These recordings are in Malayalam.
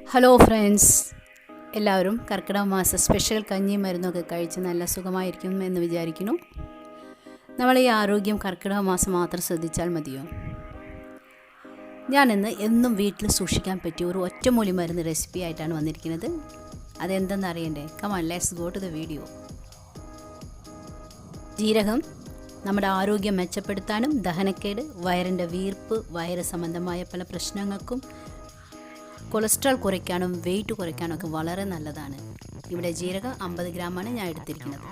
ഹലോ ഫ്രണ്ട്സ്, എല്ലാവരും കർക്കിടക മാസ സ്പെഷ്യൽ കഞ്ഞിയും മരുന്നൊക്കെ കഴിച്ച് നല്ല സുഖമായിരിക്കും എന്ന് വിചാരിക്കുന്നു. നമ്മൾ ഈ ആരോഗ്യം കർക്കിടക മാസം മാത്രം ശ്രദ്ധിച്ചാൽ മതിയോ? ഞാനിന്ന് എന്നും വീട്ടിൽ സൂക്ഷിക്കാൻ പറ്റിയ ഒരു ഒറ്റമൂലി മരുന്ന് റെസിപ്പി ആയിട്ടാണ് വന്നിരിക്കുന്നത്. അതെന്തെന്ന് അറിയണ്ടേ? Come on, let's go to the video. ജീരകം നമ്മുടെ ആരോഗ്യം മെച്ചപ്പെടുത്താനും ദഹനക്കേട്, വയറിൻ്റെ വീർപ്പ്, വയറ് സംബന്ധമായ പല പ്രശ്നങ്ങൾക്കും, കൊളസ്ട്രോൾ കുറയ്ക്കാനും വെയിറ്റ് കുറയ്ക്കാനും ഒക്കെ വളരെ നല്ലതാണ്. ഇവിടെ ജീരകം 50 ഗ്രാമാണ് ഞാൻ എടുത്തിരിക്കുന്നത്.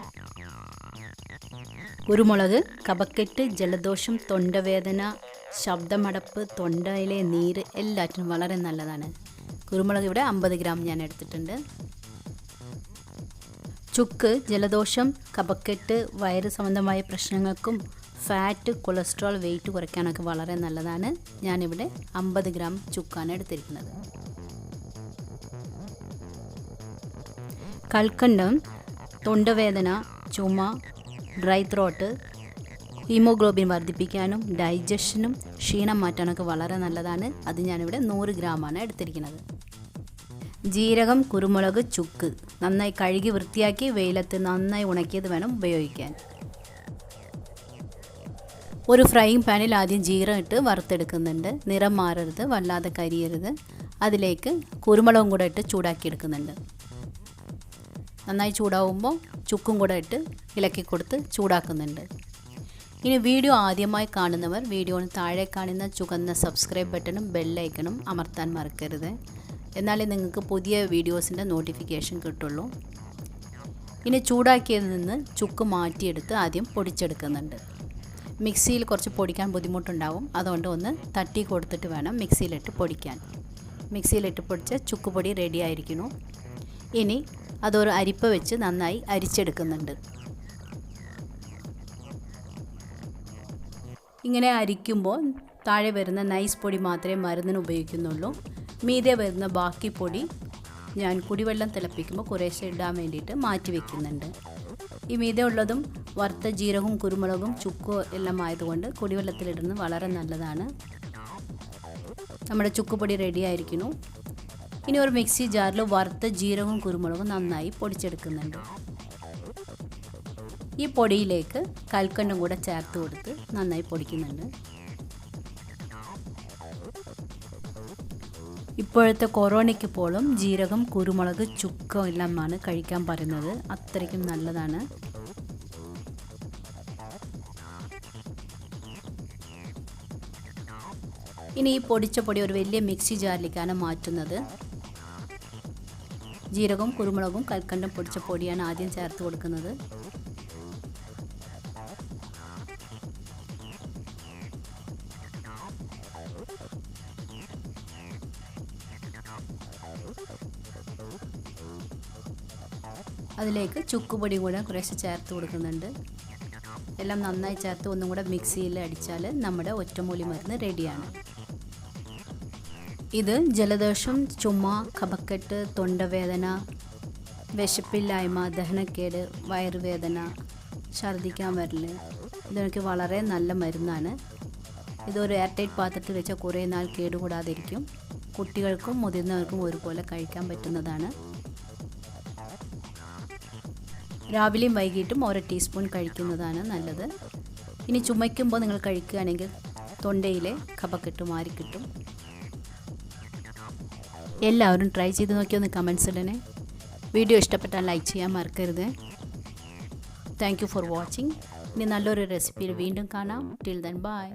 കുരുമുളക് കഫക്കെട്ട്, ജലദോഷം, തൊണ്ടവേദന, ശബ്ദമടപ്പ്, തൊണ്ടയിലെ നീര് എല്ലാറ്റിനും വളരെ നല്ലതാണ്. കുരുമുളക് ഇവിടെ 50 ഗ്രാം ഞാൻ എടുത്തിട്ടുണ്ട്. ചുക്ക് ജലദോഷം, കഫക്കെട്ട്, വയറ് സംബന്ധമായ പ്രശ്നങ്ങൾക്കും ഫാറ്റ്, കൊളസ്ട്രോൾ, വെയിറ്റ് കുറയ്ക്കാനൊക്കെ വളരെ നല്ലതാണ്. ഞാനിവിടെ 50 ഗ്രാം ചുക്കാണ് എടുത്തിരിക്കുന്നത്. കൽക്കണ്ടം തൊണ്ടവേദന, ചുമ, ഡ്രൈ ത്രോട്ട്, ഹീമോഗ്ലോബിൻ വർദ്ധിപ്പിക്കാനും ഡൈജഷനും ക്ഷീണം മാറ്റാനൊക്കെ വളരെ നല്ലതാണ്. അത് ഞാനിവിടെ 100 ഗ്രാമാണ് എടുത്തിരിക്കുന്നത്. ജീരകം, കുരുമുളക്, ചുക്ക് നന്നായി കഴുകി വൃത്തിയാക്കി വെയിലത്ത് നന്നായി ഉണക്കിയത് വേണം ഉപയോഗിക്കാൻ. ഒരു ഫ്രൈയിങ് പാനിൽ ആദ്യം ജീരകം ഇട്ട് വറുത്തെടുക്കുന്നുണ്ട്. നിറം മാറരുത്, വല്ലാതെ കരിയരുത്. അതിലേക്ക് കുരുമുളകും കൂടെ ഇട്ട് ചൂടാക്കിയെടുക്കുന്നുണ്ട്. നന്നായി ചൂടാവുമ്പോൾ ചുക്കും കൂടെ ഇട്ട് ഇളക്കി കൊടുത്ത് ചൂടാക്കുന്നുണ്ട്. ഇനി വീഡിയോ ആദ്യമായി കാണുന്നവർ വീഡിയോന് താഴെ കാണുന്ന ചുവന്ന സബ്സ്ക്രൈബ് ബട്ടണും ബെല്ലൈക്കണും അമർത്താൻ മറക്കരുത്. എന്നാലേ നിങ്ങൾക്ക് പുതിയ വീഡിയോസിൻ്റെ നോട്ടിഫിക്കേഷൻ കിട്ടുള്ളൂ. ഇനി ചൂടാക്കിയതിൽ നിന്ന് ചുക്ക് മാറ്റിയെടുത്ത് ആദ്യം പൊടിച്ചെടുക്കുന്നുണ്ട്. മിക്സിയിൽ കുറച്ച് പൊടിക്കാൻ ബുദ്ധിമുട്ടുണ്ടാവും, അതുകൊണ്ട് ഒന്ന് തട്ടി കൊടുത്തിട്ട് വേണം മിക്സിയിലിട്ട് പൊടിക്കാൻ. മിക്സിയിലിട്ട് പൊടിച്ച ചുക്ക് പൊടി റെഡി ആയിരിക്കുന്നു. ഇനി അതൊരു അരിപ്പ വെച്ച് നന്നായി അരിച്ചെടുക്കുന്നുണ്ട്. ഇങ്ങനെ അരിക്കുമ്പോൾ താഴെ വരുന്ന നൈസ് പൊടി മാത്രമേ മരുന്നിന് ഉപയോഗിക്കുന്നുള്ളൂ. മീതെ വരുന്ന ബാക്കി പൊടി ഞാൻ കുടിവെള്ളം തിളപ്പിക്കുമ്പോൾ കുറേശ്ശെ ഇടാൻ വേണ്ടിയിട്ട് മാറ്റി വയ്ക്കുന്നുണ്ട്. ഈ മീതെ ഉള്ളതും വറുത്ത ജീരകവും കുരുമുളകും ചുക്കും എല്ലാം ആയതുകൊണ്ട് കുടിവെള്ളത്തിലിടുന്നത് വളരെ നല്ലതാണ്. നമ്മുടെ ചുക്കുപൊടി റെഡി ആയിരിക്കുന്നു. ഇനി ഒരു മിക്സി ജാറിൽ വറുത്ത ജീരകവും കുരുമുളകും നന്നായി പൊടിച്ചെടുക്കുന്നുണ്ട്. ഈ പൊടിയിലേക്ക് കൽക്കണ്ടം കൂടെ ചേർത്ത് കൊടുത്ത് നന്നായി പൊടിക്കുന്നുണ്ട്. ഇപ്പോഴത്തെ കൊറോണയ്ക്ക് പോലും ജീരകം, കുരുമുളക്, ചുക്ക് എല്ലാമാണ് കഴിക്കാൻ പറയുന്നത്. അത്രയ്ക്കും നല്ലതാണ്. ഇനി ഈ പൊടിച്ച പൊടി ഒരു വലിയ മിക്സി ജാറിലേക്കാണ് മാറ്റുന്നത്. ജീരകവും കുരുമുളകും കൽക്കണ്ടം പൊടിച്ച പൊടിയാണ് ആദ്യം ചേർത്ത് കൊടുക്കുന്നത്. അതിലേക്ക് ചുക്കുപൊടി കൂടെ കുറേശ്ശെ ചേർത്ത് കൊടുക്കുന്നുണ്ട്. എല്ലാം നന്നായി ചേർത്ത് ഒന്നും കൂടെ മിക്സിയിൽ അടിച്ചാൽ നമ്മുടെ ഒറ്റമൂലി മരുന്ന് റെഡിയാണ്. ഇത് ജലദോഷം, ചുമ, കഫക്കെട്ട്, തൊണ്ടവേദന, വിശപ്പില്ലായ്മ, ദഹനക്കേട്, വയറുവേദന, ഛർദ്ദിക്കാൻ വരല്, ഇതിനൊക്കെ വളരെ നല്ല മരുന്നാണ്. ഇതൊരു എയർടൈറ്റ് പാത്രത്തിൽ വെച്ചാൽ കുറേ നാൾ കേടുകൂടാതിരിക്കും. കുട്ടികൾക്കും മുതിർന്നവർക്കും ഒരുപോലെ കഴിക്കാൻ പറ്റുന്നതാണ്. രാവിലെയും വൈകിട്ടും 1 ടീസ്പൂൺ കഴിക്കുന്നതാണ് നല്ലത്. ഇനി ചുമയ്ക്കുമ്പോൾ നിങ്ങൾ കഴിക്കുകയാണെങ്കിൽ തൊണ്ടയിലെ കഫക്കെട്ട് മാറിക്കിട്ടും. എല്ലാവരും ട്രൈ ചെയ്ത് നോക്കിയൊന്ന് കമൻസ് ഇടണേ. വീഡിയോ ഇഷ്ടപ്പെട്ടാൽ ലൈക്ക് ചെയ്യാൻ മറക്കരുത്. Thank you for watching. ഇനി നല്ലൊരു റെസിപ്പിയിൽ വീണ്ടും കാണാം. Till then bye.